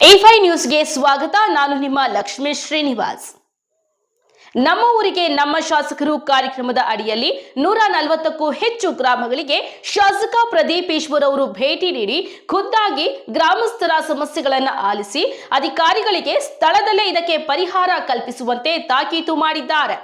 A5 ನ್ಯೂಸ್ಗೆ ಸ್ವಾಗತ. ನಾನು ನಿಮ್ಮ ಲಕ್ಷ್ಮೀ ಶ್ರೀನಿವಾಸ್. ನಮ್ಮ ಊರಿಗೆ ನಮ್ಮ ಶಾಸಕರು ಕಾರ್ಯಕ್ರಮದ ಅಡಿಯಲ್ಲಿ 140ಕ್ಕೂ ಹೆಚ್ಚು ಗ್ರಾಮಗಳಿಗೆ ಶಾಸಕ ಪ್ರದೀಪ್ ಈಶ್ವರ್ ಅವರು ಭೇಟಿ ನೀಡಿ ಖುದ್ದಾಗಿ ಗ್ರಾಮಸ್ಥರ ಸಮಸ್ಯೆಗಳನ್ನು ಆಲಿಸಿ ಅಧಿಕಾರಿಗಳಿಗೆ ಸ್ಥಳದಲ್ಲೇ ಇದಕ್ಕೆ ಪರಿಹಾರ ಕಲ್ಪಿಸುವಂತೆ ತಾಕೀತು ಮಾಡಿದ್ದಾರೆ.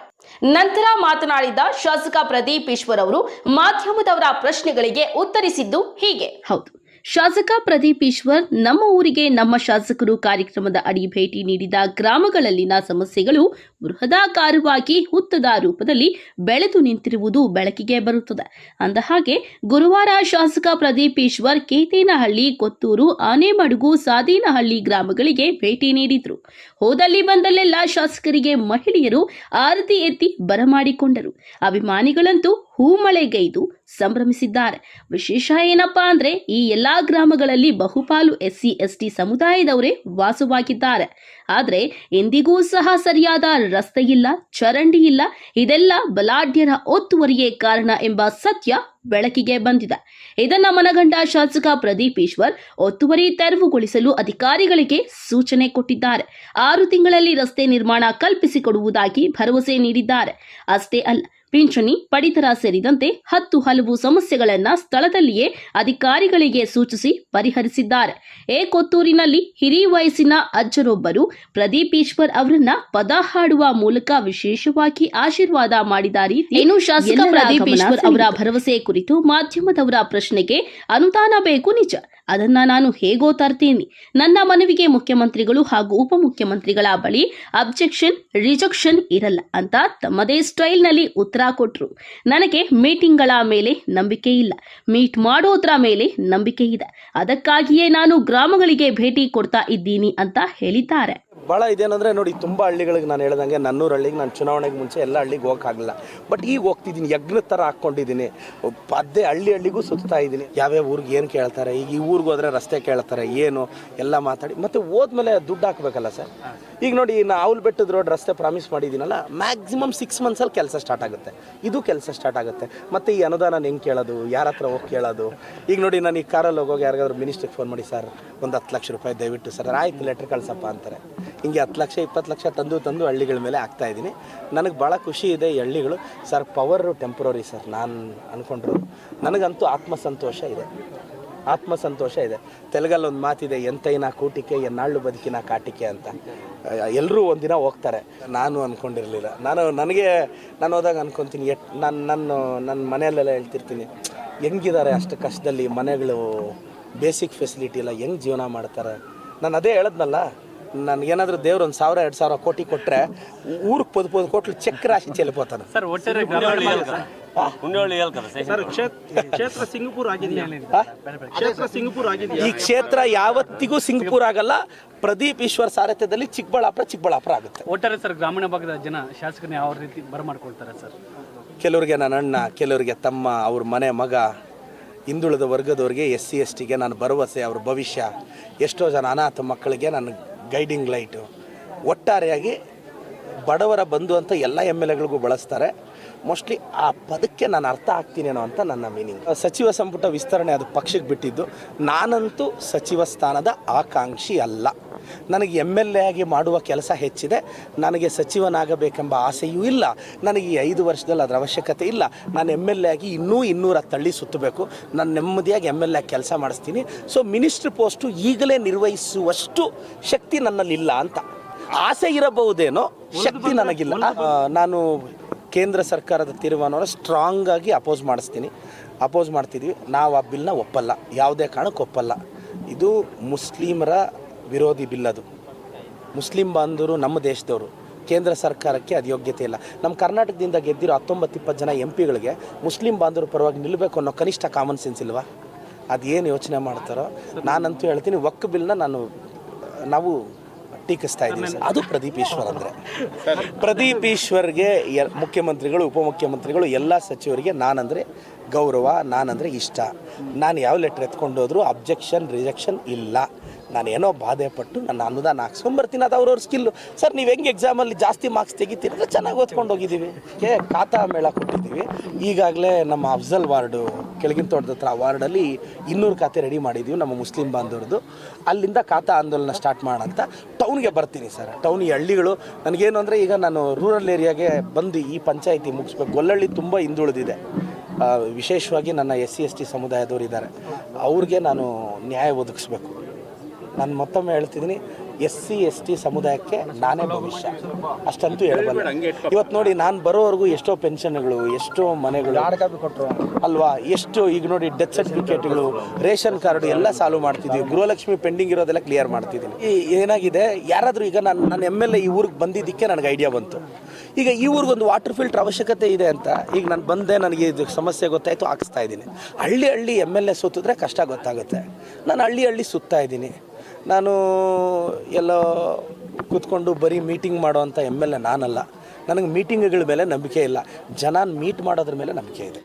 ನಂತರ ಮಾತನಾಡಿದ ಶಾಸಕ ಪ್ರದೀಪ್ ಈಶ್ವರ್ ಅವರು ಮಾಧ್ಯಮದವರ ಪ್ರಶ್ನೆಗಳಿಗೆ ಉತ್ತರಿಸಿದ್ದು ಹೀಗೆ. ಹೌದು, ಶಾಸಕ ಪ್ರದೀಪ್ ಈಶ್ವರ್ ನಮ್ಮ ಊರಿಗೆ ನಮ್ಮ ಶಾಸಕರು ಕಾರ್ಯಕ್ರಮದ ಅಡಿ ಭೇಟಿ ನೀಡಿದ ಗ್ರಾಮಗಳಲ್ಲಿನ ಸಮಸ್ಯೆಗಳು ಬೃಹದಾಕಾರವಾಗಿ ಹುತ್ತದ ರೂಪದಲ್ಲಿ ಬೆಳೆದು ನಿಂತಿರುವುದು ಬೆಳಕಿಗೆ ಬರುತ್ತದೆ. ಅಂದಹಾಗೆ ಗುರುವಾರ ಶಾಸಕ ಪ್ರದೀಪ್ ಈಶ್ವರ್ ಕೇತೇನಹಳ್ಳಿ, ಕೊತ್ತೂರು, ಆನೆಮಡುಗು, ಸಾದೇನಹಳ್ಳಿ ಗ್ರಾಮಗಳಿಗೆ ಭೇಟಿ ನೀಡಿದ್ರು. ಹೋದಲ್ಲಿ ಬಂದಲ್ಲೆಲ್ಲ ಶಾಸಕರಿಗೆ ಮಹಿಳೆಯರು ಆರತಿ ಎತ್ತಿ ಬರಮಾಡಿಕೊಂಡರು. ಅಭಿಮಾನಿಗಳಂತೂ ಹೂಮಳೆಗೈದು ಸಂಭ್ರಮಿಸಿದ್ದಾರೆ. ವಿಶೇಷ ಏನಪ್ಪಾ ಅಂದ್ರೆ ಈ ಎಲ್ಲಾ ಗ್ರಾಮಗಳಲ್ಲಿ ಬಹುಪಾಲು SC ST ಸಮುದಾಯದವರೇ ವಾಸವಾಗಿದ್ದಾರೆ. ಆದ್ರೆ ಎಂದಿಗೂ ಸಹ ಸರಿಯಾದ ರಸ್ತೆ ಇಲ್ಲ, ಚರಂಡಿ ಇಲ್ಲ. ಇದೆಲ್ಲ ಬಲಾಢ್ಯರ ಒತ್ತುವರಿಯೇ ಕಾರಣ ಎಂಬ ಸತ್ಯ ಬೆಳಕಿಗೆ ಬಂದಿದೆ. ಇದನ್ನ ಮನಗಂಡ ಶಾಸಕ ಪ್ರದೀಪ್ ಈಶ್ವರ್ ಒತ್ತುವರಿ ತೆರವುಗೊಳಿಸಲು ಅಧಿಕಾರಿಗಳಿಗೆ ಸೂಚನೆ ಕೊಟ್ಟಿದ್ದಾರೆ. 6 ತಿಂಗಳಲ್ಲಿ ರಸ್ತೆ ನಿರ್ಮಾಣ ಕಲ್ಪಿಸಿಕೊಡುವುದಾಗಿ ಭರವಸೆ ನೀಡಿದ್ದಾರೆ. ಅಷ್ಟೇ ಅಲ್ಲ, ಪಿಂಚಣಿ, ಪಡಿತರ ಸೇರಿದಂತೆ 10 ಹಲವು ಸಮಸ್ಯೆಗಳನ್ನ ಸ್ಥಳದಲ್ಲಿಯೇ ಅಧಿಕಾರಿಗಳಿಗೆ ಸೂಚಿಸಿ ಪರಿಹರಿಸಿದ್ದಾರೆ. ಕೊತ್ತೂರಿನಲ್ಲಿ ಹಿರಿಯ ವಯಸ್ಸಿನ ಅಜ್ಜರೊಬ್ಬರು ಪ್ರದೀಪ್ ಈಶ್ವರ್ ಅವರನ್ನ ಪದ ಹಾಡುವ ಮೂಲಕ ವಿಶೇಷವಾಗಿ ಆಶೀರ್ವಾದ ಮಾಡಿದ ರೀತಿ ಏನು ಶಾಸಕ ಪ್ರದೀಪ್ ಈಶ್ವರ್ ಅವರ ಭರವಸೆ ಕುರಿತು ಮಾಧ್ಯಮದವರ ಪ್ರಶ್ನೆಗೆ ಅನುದಾನ ಬೇಕು ನಿಜ, ಅದನ್ನ ನಾನು ಹೇಗೋ ತರ್ತೀನಿ. ನನ್ನ ಮನವಿಗೆ ಮುಖ್ಯಮಂತ್ರಿಗಳು ಹಾಗೂ ಉಪಮುಖ್ಯಮಂತ್ರಿಗಳ ಬಳಿ ಅಬ್ಜೆಕ್ಷನ್, ರಿಜೆಕ್ಷನ್ ಇರಲ್ಲ ಅಂತ ತಮ್ಮದೇ ಸ್ಟೈಲ್ನಲ್ಲಿ ಉತ್ತರ ಕೊಟ್ರು. ನನಗೆ ಮೀಟಿಂಗ್ಗಳ ಮೇಲೆ ನಂಬಿಕೆ ಇಲ್ಲ, ಮೀಟ್ ಮಾಡೋದ್ರ ಮೇಲೆ ನಂಬಿಕೆ ಇದೆ. ಅದಕ್ಕಾಗಿಯೇ ನಾನು ಗ್ರಾಮಗಳಿಗೆ ಭೇಟಿ ಕೊಡ್ತಾ ಇದ್ದೀನಿ ಅಂತ ಹೇಳಿದ್ದಾರೆ. ಭಾಳ ಇದೇನಂದರೆ ನೋಡಿ, ತುಂಬ ಹಳ್ಳಿಗಳಿಗೆ ನಾನು ಹೇಳ್ದಂಗೆ ನನ್ನೂರು ಹಳ್ಳಿಗೆ ನಾನು ಚುನಾವಣೆಗೆ ಮುಂಚೆ ಎಲ್ಲ ಹಳ್ಳಿಗೆ ಹೋಗೋಕ್ಕಾಗಲ್ಲ. ಬಟ್ ಈಗ ಹೋಗ್ತಿದ್ದೀನಿ, ಯಜ್ಞದ ಥರ ಹಾಕ್ಕೊಂಡಿದ್ದೀನಿ. ಪದ್ದೆ ಹಳ್ಳಿಗೂ ಸುತ್ತಾ ಇದ್ದೀನಿ. ಯಾವ್ಯಾವ ಊರಿಗೆ ಏನು ಕೇಳ್ತಾರೆ, ಈಗ ಈ ಊರಿಗೆ ಹೋದರೆ ರಸ್ತೆ ಕೇಳ್ತಾರೆ, ಏನು ಎಲ್ಲ ಮಾತಾಡಿ ಮತ್ತೆ ಹೋದ್ಮೇಲೆ ದುಡ್ಡು ಹಾಕಬೇಕಲ್ಲ ಸರ್. ಈಗ ನೋಡಿ, ಆವುಲ್ ಬೆಟ್ಟದ ರೋಡ್ ರಸ್ತೆ ಪ್ರಾಮಿಸ್ ಮಾಡಿದ್ದೀನಲ್ಲ, ಮ್ಯಾಕ್ಸಿಮಮ್ 6 ಮಂತ್ಸಲ್ಲಿ ಕೆಲಸ ಸ್ಟಾರ್ಟ್ ಆಗುತ್ತೆ. ಇದು ಕೆಲಸ ಸ್ಟಾರ್ಟ್ ಆಗುತ್ತೆ. ಮತ್ತು ಈ ಅನುದಾನ ಹೆಂಗೆ ಕೇಳೋದು, ಯಾರ ಹತ್ರ ಹೋಗಿ ಕೇಳೋದು. ಈಗ ನೋಡಿ, ನಾನು ಈ ಕಾರಲ್ಲಿ ಹೋಗೋಗಿ ಯಾರಿಗಾದ್ರೂ ಮಿನಿಸ್ಟ್ರಿಗೆ ಫೋನ್ ಮಾಡಿ, ಸರ್ ಒಂದು 10 ಲಕ್ಷ ರೂಪಾಯಿ ದಯವಿಟ್ಟು ಸರ್, ಆಯ್ತು ಲೆಟ್ರ್ ಕಳ್ಸಪ್ಪ ಅಂತಾರೆ. ಹಿಂಗೆ 10 ಲಕ್ಷ 20 ಲಕ್ಷ ತಂದು ಹಳ್ಳಿಗಳ ಮೇಲೆ ಹಾಕ್ತಾಯಿದ್ದೀನಿ. ನನಗೆ ಭಾಳ ಖುಷಿ ಇದೆ. ಈ ಹಳ್ಳಿಗಳು ಸರ್ ಪವರು ಟೆಂಪ್ರರಿ ಸರ್, ನಾನು ಅಂದ್ಕೊಂಡ್ರು ನನಗಂತೂ ಆತ್ಮಸಂತೋಷ ಇದೆ. ತೆಲುಗಲ್ಲಿ ಒಂದು ಮಾತಿದೆ, ಎಂತೈನ ಕೂಟಿಕೆ ಎನ್ನಾಳು ಬದುಕಿನ ಕಾಟಿಕೆ ಅಂತ. ಎಲ್ಲರೂ ಒಂದಿನ ಹೋಗ್ತಾರೆ, ನಾನು ಅಂದ್ಕೊಂಡಿರಲಿಲ್ಲ. ನಾನು ಹೋದಾಗ ಅಂದ್ಕೊತೀನಿ, ನನ್ನ ಮನೆಯಲ್ಲೆಲ್ಲ ಹೇಳ್ತಿರ್ತೀನಿ, ಹೆಂಗಿದ್ದಾರೆ ಅಷ್ಟು ಕಷ್ಟದಲ್ಲಿ, ಮನೆಗಳು ಬೇಸಿಕ್ ಫೆಸಿಲಿಟಿ ಇಲ್ಲ, ಹೆಂಗೆ ಜೀವನ ಮಾಡ್ತಾರೆ. ನಾನು ಅದೇ ಹೇಳದ್ನಲ್ಲ, ನನಗೇನಾದರೂ ದೇವ್ರು 1,000-2,000 ಕೋಟಿ ಕೊಟ್ಟರೆ ಊರಿಗೆ ಪೊದು ಕೋಟ್ಲು ಚೆಕ್ ರಾಶಿ ಚೆಲ್ಲಿపోతాను ಸರ್. ಒಟ್ಟಾರೆ ಕ್ಷೇತ್ರ ಸಿಂಗಪುರ್ ಆಗಿದೆಯಾ? ಈ ಕ್ಷೇತ್ರ ಯಾವತ್ತಿಗೂ ಸಿಂಗಪುರ್ ಆಗಲ್ಲ. ಪ್ರದೀಪ್ ಈಶ್ವರ್ ಸಾರಥ್ಯದಲ್ಲಿ ಚಿಕ್ಕಬಳ್ಳಾಪುರ ಆಗುತ್ತೆ. ಒಟ್ಟಾರೆ ಸರ್, ಗ್ರಾಮೀಣ ಭಾಗದ ಜನ ಶಾಸಕರನ್ನ ಯಾವ ರೀತಿ ಬರಮಾಡ್ಕೊಳ್ತಾರೆ ಸರ್? ಕೆಲವರಿಗೆ ನನ್ನ ಅಣ್ಣ, ಕೆಲವರಿಗೆ ತಮ್ಮ, ಅವ್ರ ಮನೆ ಮಗ, ಹಿಂದುಳಿದ ವರ್ಗದವ್ರಿಗೆ, SC STಗೆ ನಾನು ಭರವಸೆ, ಅವ್ರ ಭವಿಷ್ಯ. ಎಷ್ಟೋ ಜನ ಅನಾಥ ಮಕ್ಕಳಿಗೆ ನಾನು ಗೈಡಿಂಗ್ ಲೈಟು. ಒಟ್ಟಾರೆಯಾಗಿ ಬಡವರ ಬಂಧು ಅಂತ ಎಲ್ಲ MLAಗಳಿಗೂ ಬಳಸ್ತಾರೆ. ಮೋಸ್ಟ್ಲಿ ಆ ಪದಕ್ಕೆ ನಾನು ಅರ್ಥ ಆಗ್ತೀನೇನೋ ಅಂತ ನನ್ನ ಮೀನಿಂಗ್. ಸಚಿವ ಸಂಪುಟ ವಿಸ್ತರಣೆ ಅದು ಪಕ್ಷಕ್ಕೆ ಬಿಟ್ಟಿದ್ದು. ನಾನಂತೂ ಸಚಿವ ಸ್ಥಾನದ ಆಕಾಂಕ್ಷಿ ಅಲ್ಲ. ನನಗೆ MLA ಆಗಿ ಮಾಡುವ ಕೆಲಸ ಹೆಚ್ಚಿದೆ. ನನಗೆ ಸಚಿವನಾಗಬೇಕೆಂಬ ಆಸೆಯೂ ಇಲ್ಲ. ನನಗೆ ಈ 5 ವರ್ಷದಲ್ಲಿ ಅದರ ಅವಶ್ಯಕತೆ ಇಲ್ಲ. ನಾನು MLA ಆಗಿ ಇನ್ನೂ 200 ತಳ್ಳಿ ಸುತ್ತಬೇಕು. ನಾನು ನೆಮ್ಮದಿಯಾಗಿ MLA ಆಗಿ ಕೆಲಸ ಮಾಡಿಸ್ತೀನಿ. ಸೊ ಮಿನಿಸ್ಟ್ರ್ ಪೋಸ್ಟು ಈಗಲೇ ನಿರ್ವಹಿಸುವಷ್ಟು ಶಕ್ತಿ ನನ್ನಲ್ಲಿಲ್ಲ ಅಂತ. ಆಸೆ ಇರಬಹುದೇನೋ, ಶಕ್ತಿ ನನಗಿಲ್ಲ. ನಾನು ಕೇಂದ್ರ ಸರ್ಕಾರದ ತೀರ್ಮಾನವನ್ನು ಸ್ಟ್ರಾಂಗ್ ಆಗಿ ಅಪೋಸ್ ಮಾಡ್ತಿದ್ವಿ. ನಾವು ಆ ಬಿಲ್ನ ಒಪ್ಪಲ್ಲ, ಯಾವುದೇ ಕಾರಣಕ್ಕೆ ಒಪ್ಪಲ್ಲ. ಇದು ಮುಸ್ಲಿಮರ ವಿರೋಧಿ ಬಿಲ್. ಅದು ಮುಸ್ಲಿಂ ಬಾಂಧವರು ನಮ್ಮ ದೇಶದವರು. ಕೇಂದ್ರ ಸರ್ಕಾರಕ್ಕೆ ಅದು ಯೋಗ್ಯತೆ ಇಲ್ಲ. ನಮ್ಮ ಕರ್ನಾಟಕದಿಂದ ಗೆದ್ದಿರೋ 19-20 ಜನ MPಗಳಿಗೆ ಮುಸ್ಲಿಂ ಬಾಂಧವರು ಪರವಾಗಿ ನಿಲ್ಲಬೇಕು ಅನ್ನೋ ಕನಿಷ್ಠ ಕಾಮನ್ ಸೆನ್ಸ್ ಇಲ್ವಾ? ಅದೇನು ಯೋಚನೆ ಮಾಡ್ತಾರೋ. ನಾನಂತೂ ಹೇಳ್ತೀನಿ, ವಕ್ಫ್ ಬಿಲ್ನ ನಾವು ಟೀಕಿಸ್ತಾ ಇದ್ದೀವಿ. ಅದು ಪ್ರದೀಪ್ ಈಶ್ವರ್ ಅಂದರೆ. ಪ್ರದೀಪ್ ಈಶ್ವರ್ಗೆ ಮುಖ್ಯಮಂತ್ರಿಗಳು, ಉಪಮುಖ್ಯಮಂತ್ರಿಗಳು, ಎಲ್ಲ ಸಚಿವರಿಗೆ ನಾನಂದರೆ ಗೌರವ, ನಾನಂದರೆ ಇಷ್ಟ. ನಾನು ಯಾವ ಲೆಟ್ರ್ ಎತ್ಕೊಂಡು ಹೋದರೂ ಅಬ್ಜೆಕ್ಷನ್, ರಿಜೆಕ್ಷನ್ ಇಲ್ಲ. ನಾನೇನೋ ಬಾಧೆ ಪಟ್ಟು ನನ್ನ ಅನುದಾನ ಹಾಕ್ಸ್ಕೊಂಬರ್ತೀನಿ, ಅದು ಅವ್ರವ್ರ ಸ್ಕಿಲ್ಲು. ಸರ್ ನೀವು ಹೆಂಗೆ ಎಕ್ಸಾಮಲ್ಲಿ ಜಾಸ್ತಿ ಮಾರ್ಕ್ಸ್ ತೆಗಿತೀರ, ಚೆನ್ನಾಗಿ ಓದ್ಕೊಂಡು ಹೋಗಿದ್ದೀವಿ. ಖಾತಾ ಮೇಳ ಕೊಟ್ಟಿದ್ದೀವಿ. ಈಗಾಗಲೇ ನಮ್ಮ ಅಫ್ಜಲ್ ವಾರ್ಡು ಕೆಳಗಿನ ತೋಟದ ಹತ್ರ ವಾರ್ಡಲ್ಲಿ 200 ಖಾತೆ ರೆಡಿ ಮಾಡಿದ್ದೀವಿ ನಮ್ಮ ಮುಸ್ಲಿಂ ಬಾಂಧವ್ರದ್ದು. ಅಲ್ಲಿಂದ ಖಾತಾ ಆಂದೋಲನ ಸ್ಟಾರ್ಟ್ ಮಾಡೋಂತ ಟೌನ್ಗೆ ಬರ್ತೀನಿ ಸರ್. ಟೌನ್ ಈ ಹಳ್ಳಿಗಳು ನನಗೇನು ಅಂದರೆ, ಈಗ ನಾನು ರೂರಲ್ ಏರಿಯಾಗೆ ಬಂದು ಈ ಪಂಚಾಯಿತಿ ಮುಗಿಸ್ಬೇಕು. ಗೊಲ್ಲಹಳ್ಳಿ ತುಂಬ ಹಿಂದುಳಿದಿದೆ, ವಿಶೇಷವಾಗಿ ನನ್ನ SC ST ಸಮುದಾಯದವರು ಇದ್ದಾರೆ, ಅವ್ರಿಗೆ ನಾನು ನ್ಯಾಯ ಒದಗಿಸ್ಬೇಕು. ನಾನು ಮತ್ತೊಮ್ಮೆ ಹೇಳ್ತಿದ್ದೀನಿ, SC ST ಸಮುದಾಯಕ್ಕೆ ನಾನೇ ಭವಿಷ್ಯ, ಅಷ್ಟಂತೂ ಹೇಳಬಲ್ಲ. ಇವತ್ತು ನೋಡಿ, ನಾನು ಬರೋವರೆಗೂ ಎಷ್ಟೋ ಪೆನ್ಷನ್ಗಳು, ಎಷ್ಟೋ ಮನೆಗಳು ಕೊಟ್ಟರು ಅಲ್ವಾ, ಎಷ್ಟು ಈಗ ನೋಡಿ ಡೆತ್ ಸರ್ಟಿಫಿಕೇಟ್ಗಳು, ರೇಷನ್ ಕಾರ್ಡು ಎಲ್ಲ ಸಾಲ್ವ್ ಮಾಡ್ತಿದ್ದೀವಿ. ಗೃಹಲಕ್ಷ್ಮಿ ಪೆಂಡಿಂಗ್ ಇರೋದೆಲ್ಲ ಕ್ಲಿಯರ್ ಮಾಡ್ತಿದ್ದೀನಿ. ಏನಾಗಿದೆ, ಯಾರಾದರೂ ಈಗ ನಾನು MLA ಈ ಊರಿಗೆ ಬಂದಿದ್ದಕ್ಕೆ ನನಗೆ ಐಡಿಯಾ ಬಂತು. ಈಗ ಈ ಊರಿಗೊಂದು ವಾಟರ್ ಫಿಲ್ಟ್ರ್ ಅವಶ್ಯಕತೆ ಇದೆ ಅಂತ ಈಗ ನಾನು ಬಂದೆ, ನನಗೆ ಇದು ಸಮಸ್ಯೆ ಗೊತ್ತಾಯಿತು, ಹಾಕಿಸ್ತಾ ಇದ್ದೀನಿ. ಹಳ್ಳಿ MLA ಸುತ್ತಿದ್ರೆ ಕಷ್ಟ ಗೊತ್ತಾಗುತ್ತೆ. ನಾನು ಹಳ್ಳಿ ಸುತ್ತಾ ಇದ್ದೀನಿ. ನಾನು ಎಲ್ಲೋ ಕೂತ್ಕೊಂಡು ಬರೀ ಮೀಟಿಂಗ್ ಮಾಡೋವಂಥ MLA ನಾನಲ್ಲ. ನನಗೆ ಮೀಟಿಂಗ್ಗಳ ಮೇಲೆ ನಂಬಿಕೆ ಇಲ್ಲ, ಜನ ಮೀಟ್ ಮಾಡೋದ್ರ ಮೇಲೆ ನಂಬಿಕೆ ಇದೆ.